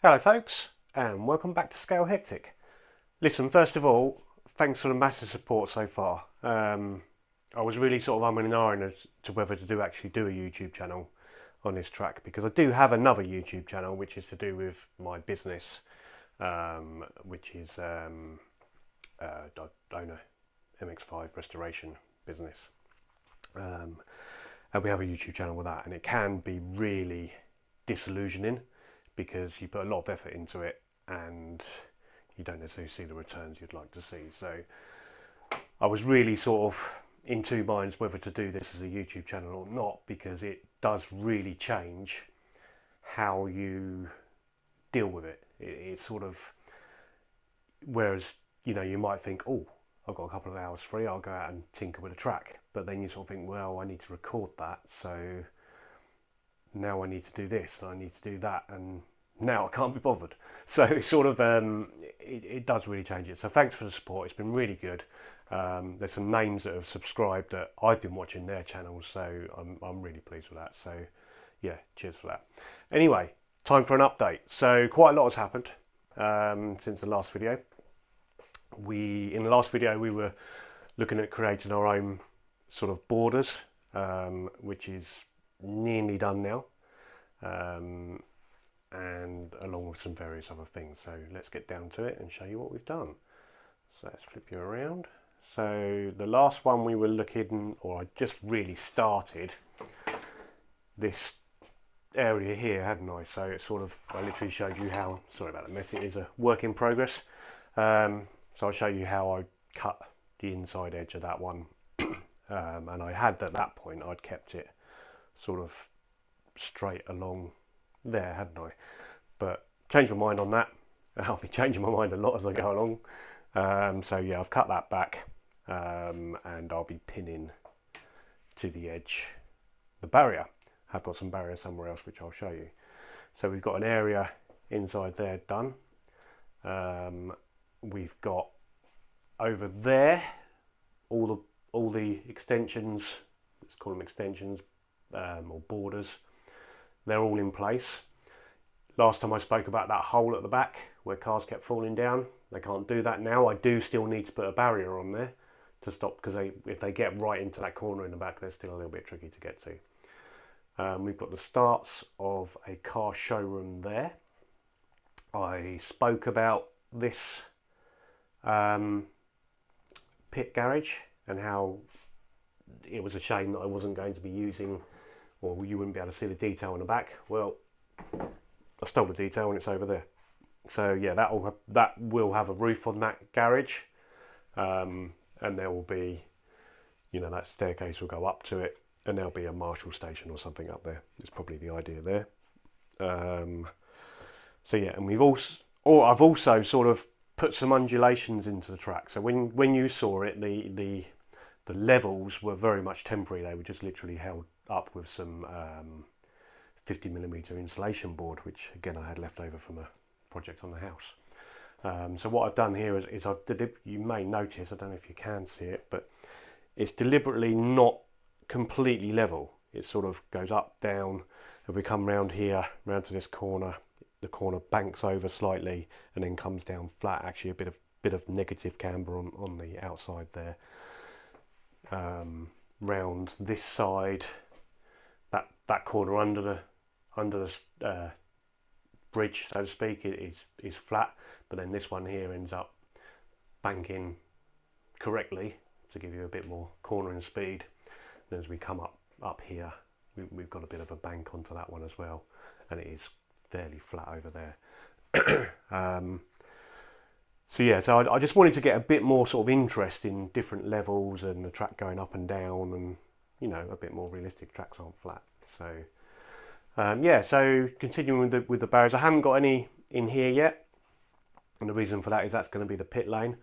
Hello folks, and welcome back to Scale Hectic. Listen, first of all, thanks for the massive support so far. I was really sort of umming and ahhing as to whether to actually do a YouTube channel on this track, because I do have another YouTube channel which is to do with my business, which is owner MX5 restoration business. And we have a YouTube channel with that, and it can be really disillusioning because you put a lot of effort into it and you don't necessarily see the returns you'd like to see. So I was really sort of in two minds whether to do this as a YouTube channel or not, because it does really change how you deal with it. It's sort of, whereas, you know, you might think, oh, I've got a couple of hours free, I'll go out and tinker with a track. But then you sort of think, well, I need to record that, so now I need to do this and I need to do that, and now I can't be bothered. So it's sort of it does really change it. So thanks for the support, it's been really good. There's some names that have subscribed that I've been watching their channels, so I'm really pleased with that. So yeah, cheers for that. Anyway, time for an update. So quite a lot has happened since the last video. In the last video we were looking at creating our own sort of borders, which is nearly done now, and along with some various other things. So let's get down to it and show you what we've done. So let's flip you around. So the last one we were looking, or I just really started this area here, hadn't I? So it sort of, I literally showed you how, sorry about the mess, it is a work in progress. So I'll show you how I cut the inside edge of that one. And I had at that point, I'd kept it sort of straight along there, hadn't I? But changed my mind on that. I'll be changing my mind a lot as I go along. So yeah, I've cut that back, and I'll be pinning to the edge the barrier. I've got some barrier somewhere else which I'll show you. So we've got an area inside there done. We've got over there all the extensions, let's call them extensions, or borders, they're all in place. Last time I spoke about that hole at the back where cars kept falling down. They can't do that now. I do still need to put a barrier on there to stop, because if they get right into that corner in the back, they're still a little bit tricky to get to. We've got the starts of a car showroom there. I spoke about this pit garage and how it was a shame that I wasn't going to be using, or you wouldn't be able to see the detail in the back. Well, I stole the detail and it's over there. So yeah, that will have a roof on that garage, and there will be, you know, that staircase will go up to it, and there'll be a Marshall station or something up there. It's probably the idea there. So yeah, and I've also sort of put some undulations into the track. So when you saw it, the levels were very much temporary. They were just literally held up with some 50mm insulation board, which again I had left over from a project on the house. So what I've done here is you may notice, I don't know if you can see it, but it's deliberately not completely level. It sort of goes up, down, and we come round here, round to this corner. The corner banks over slightly and then comes down flat. Actually, a bit of negative camber on the outside there. Round this side, that corner under the bridge, so to speak, is flat, but then this one here ends up banking correctly to give you a bit more cornering speed. And as we come up here, we've got a bit of a bank onto that one as well, and it is fairly flat over there. So yeah, so I just wanted to get a bit more sort of interest in different levels and the track going up and down, and you know, a bit more realistic. Tracks aren't flat. So yeah, so continuing with the barriers, I haven't got any in here yet, and the reason for that is that's going to be the pit lane.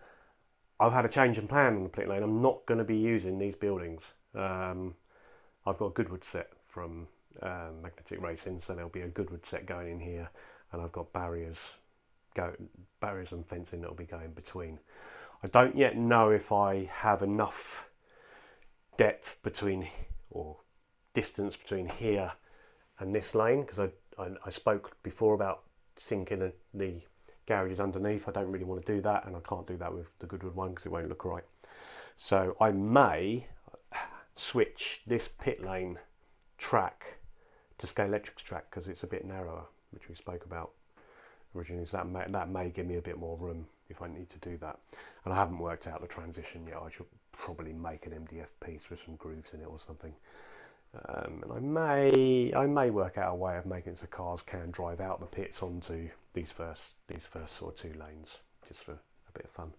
I've had a change in plan on the pit lane. I'm not going to be using these buildings. I've got a Goodwood set from Magnetic Racing, so there'll be a Goodwood set going in here, and I've got barriers and fencing that'll be going between. I don't yet know if I have enough depth between, or distance between here and this lane, because I spoke before about sink in the garages underneath. I don't really want to do that, and I can't do that with the Goodwood one because it won't look right. So I may switch this pit lane track to Scalextric's track because it's a bit narrower, which we spoke about originally. So that may give me a bit more room if I need to do that. And I haven't worked out the transition yet. I should probably make an MDF piece with some grooves in it or something. And I may work out a way of making it so cars can drive out the pits onto these first sort of 2 lanes, just for a bit of fun.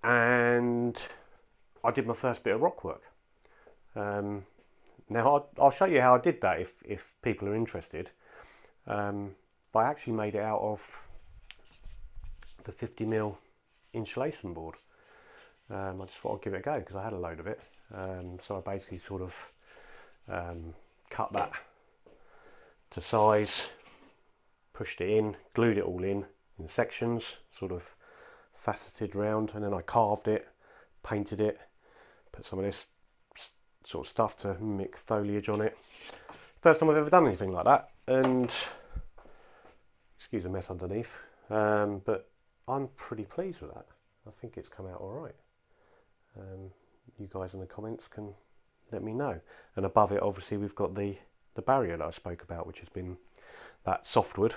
And I did my first bit of rock work. Now I'll show you how I did that if people are interested. But I actually made it out of the 50mm insulation board. I just thought I'd give it a go because I had a load of it. So I basically sort of cut that to size, pushed it in, glued it all in sections, sort of faceted round, and then I carved it, painted it, put some of this sort of stuff to mimic foliage on it. First time I've ever done anything like that, and excuse the mess underneath, but I'm pretty pleased with that. I think it's come out all right. You guys in the comments can let me know. And above it, obviously, we've got the barrier that I spoke about, which has been that softwood,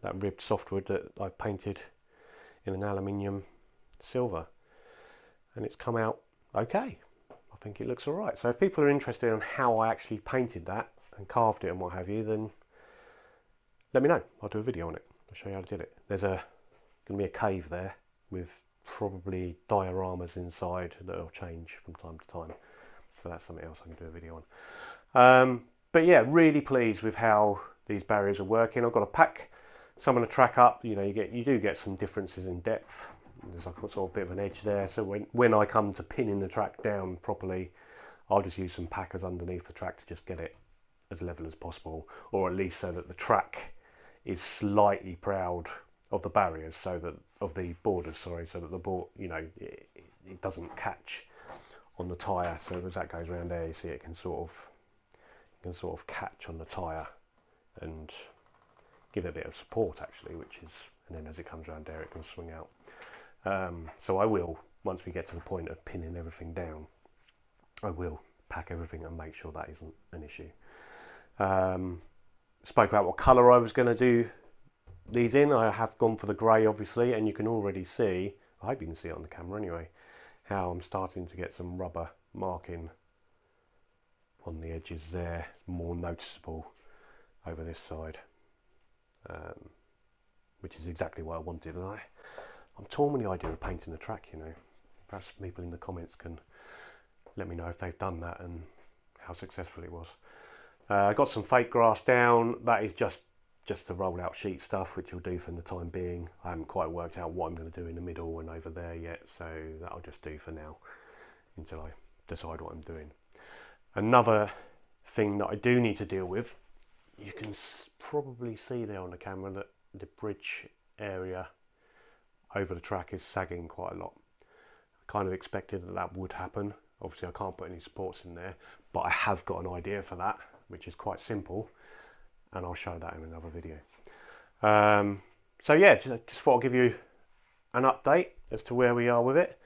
that ribbed softwood that I've painted in an aluminium silver, and it's come out okay. I think it looks all right. So if people are interested in how I actually painted that and carved it and what have you, then let me know. I'll do a video on it. I'll show you how I did it. There's going to be a cave there with probably dioramas inside that will change from time to time. So that's something else I can do a video on. But yeah, really pleased with how these barriers are working. I've got to pack some of the track up. You know, you do get some differences in depth. There's like a sort of bit of an edge there. So when I come to pinning the track down properly, I'll just use some packers underneath the track to just get it as level as possible, or at least so that the track is slightly proud of the barriers, so that of the borders, sorry, so that the board, you know, it doesn't catch on the tyre. So as that goes around there, you see it can sort of catch on the tyre and give it a bit of support actually, which is, and then as it comes around there, it can swing out. So I will, once we get to the point of pinning everything down, I will pack everything and make sure that isn't an issue. Spoke about what colour I was going to do these in. I have gone for the grey obviously, and you can already see, I hope you can see it on the camera anyway, how I'm starting to get some rubber marking on the edges there, more noticeable over this side, which is exactly what I wanted. And I'm torn with the idea of painting the track, you know. Perhaps people in the comments can let me know if they've done that and how successful it was. I got some fake grass down. That is just the roll out sheet stuff, which will do for the time being. I haven't quite worked out what I'm going to do in the middle and over there yet, so that'll just do for now until I decide what I'm doing. Another thing that I do need to deal with, you can probably see there on the camera that the bridge area over the track is sagging quite a lot. I kind of expected that would happen. Obviously I can't put any supports in there, but I have got an idea for that, which is quite simple, and I'll show that in another video. So yeah, just thought I'd give you an update as to where we are with it.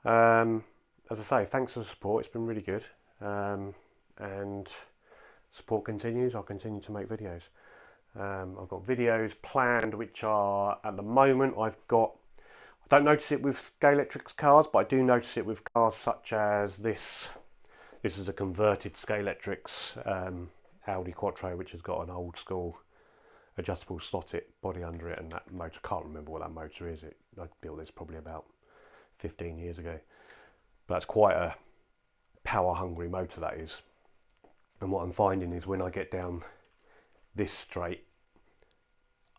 As I say, thanks for the support, it's been really good, and support continues. I'll continue to make videos. I've got videos planned which are, at the moment, I don't notice it with Scalextric's cars, but I do notice it with cars such as this. This is a converted Scalextric's Audi Quattro, which has got an old school adjustable slotted body under it, and that motor, can't remember what that motor is. I built this probably about 15 years ago. But that's quite a power hungry motor, that is. And what I'm finding is when I get down this straight,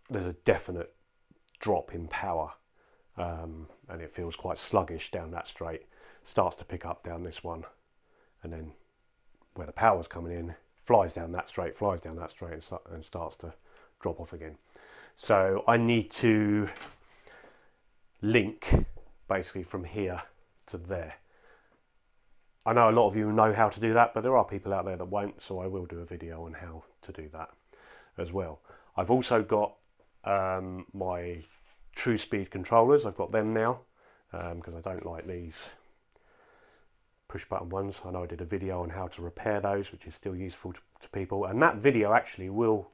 there's a definite drop in power, and it feels quite sluggish down that straight. Starts to pick up down this one, and then where the power's coming in, flies down that straight, and starts to drop off again. So I need to link basically from here to there. I know a lot of you know how to do that, but there are people out there that won't, so I will do a video on how to do that as well. I've also got my TrueSpeed controllers. I've got them now because I don't like these push button ones. I know I did a video on how to repair those, which is still useful to people, and that video actually will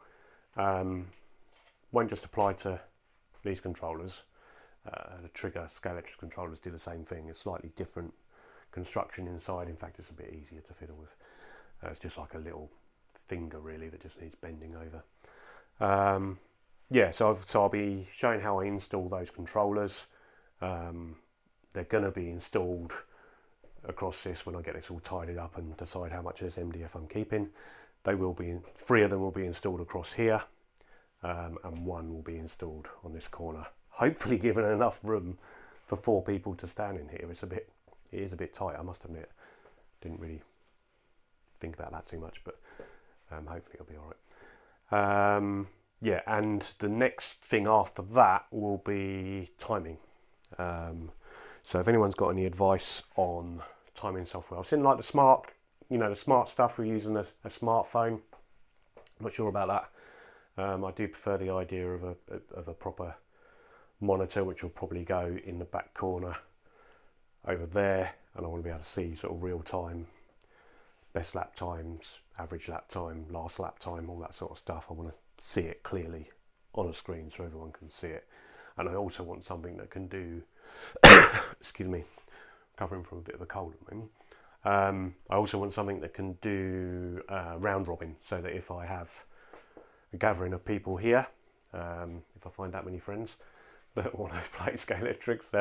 won't just apply to these controllers. The Trigger Scalextric controllers do the same thing. It's slightly different construction inside. In fact, it's a bit easier to fiddle with. It's just like a little finger really that just needs bending over. Yeah, so I'll be showing how I install those controllers. They're going to be installed across this when I get this all tidied up and decide how much of this MDF I'm keeping. They will be, 3 of them will be installed across here, and 1 will be installed on this corner. Hopefully given enough room for 4 people to stand in here. It is a bit tight, I must admit. Didn't really think about that too much, but hopefully it'll be all right. Yeah, and the next thing after that will be timing. So if anyone's got any advice on timing software, I've seen like the smart stuff we're using a smartphone. I'm not sure about that. I do prefer the idea of a proper monitor, which will probably go in the back corner over there, and I want to be able to see sort of real time, best lap times, average lap time, last lap time, all that sort of stuff. I want to see it clearly on a screen so everyone can see it. And I also want something that can do excuse me, recovering from a bit of a cold at the moment. I also want something that can do round robin, so that if I have a gathering of people here, if I find that many friends that want to play Scalextrics,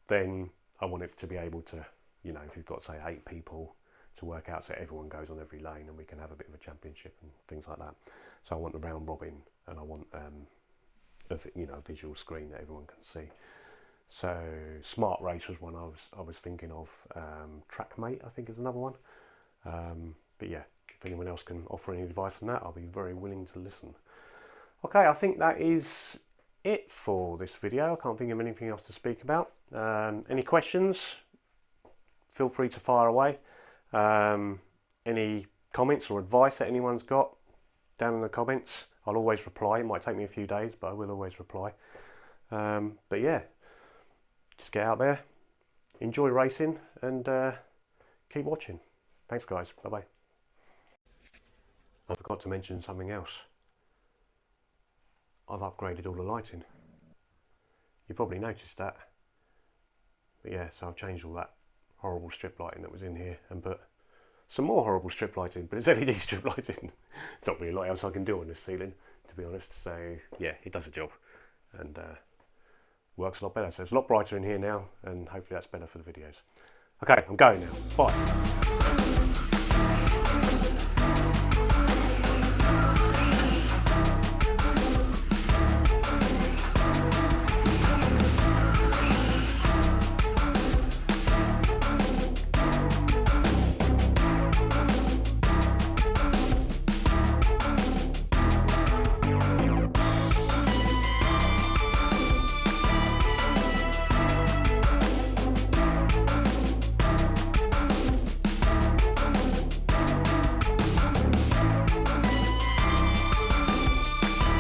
then I want it to be able to, you know, if you've got say 8 people, to work out so everyone goes on every lane and we can have a bit of a championship and things like that. So I want the round robin, and I want a visual screen that everyone can see. So Smart Race was one I was thinking of. TrackMate I think is another one. But yeah, if anyone else can offer any advice on that, I'll be very willing to listen. Okay, I think that is it for this video. I can't think of anything else to speak about. Any questions? Feel free to fire away. Any comments or advice that anyone's got, down in the comments. I'll always reply. It might take me a few days, but I will always reply. But yeah, just get out there, enjoy racing, and keep watching. Thanks guys, bye bye. I forgot to mention something else. I've upgraded all the lighting. You probably noticed that. But yeah, so I've changed all that horrible strip lighting that was in here and put some more horrible strip lighting, but it's LED strip lighting. It's not really a lot else I can do on this ceiling, to be honest. So yeah, it does a job and works a lot better. So it's a lot brighter in here now, and hopefully that's better for the videos. Okay, I'm going now. Bye.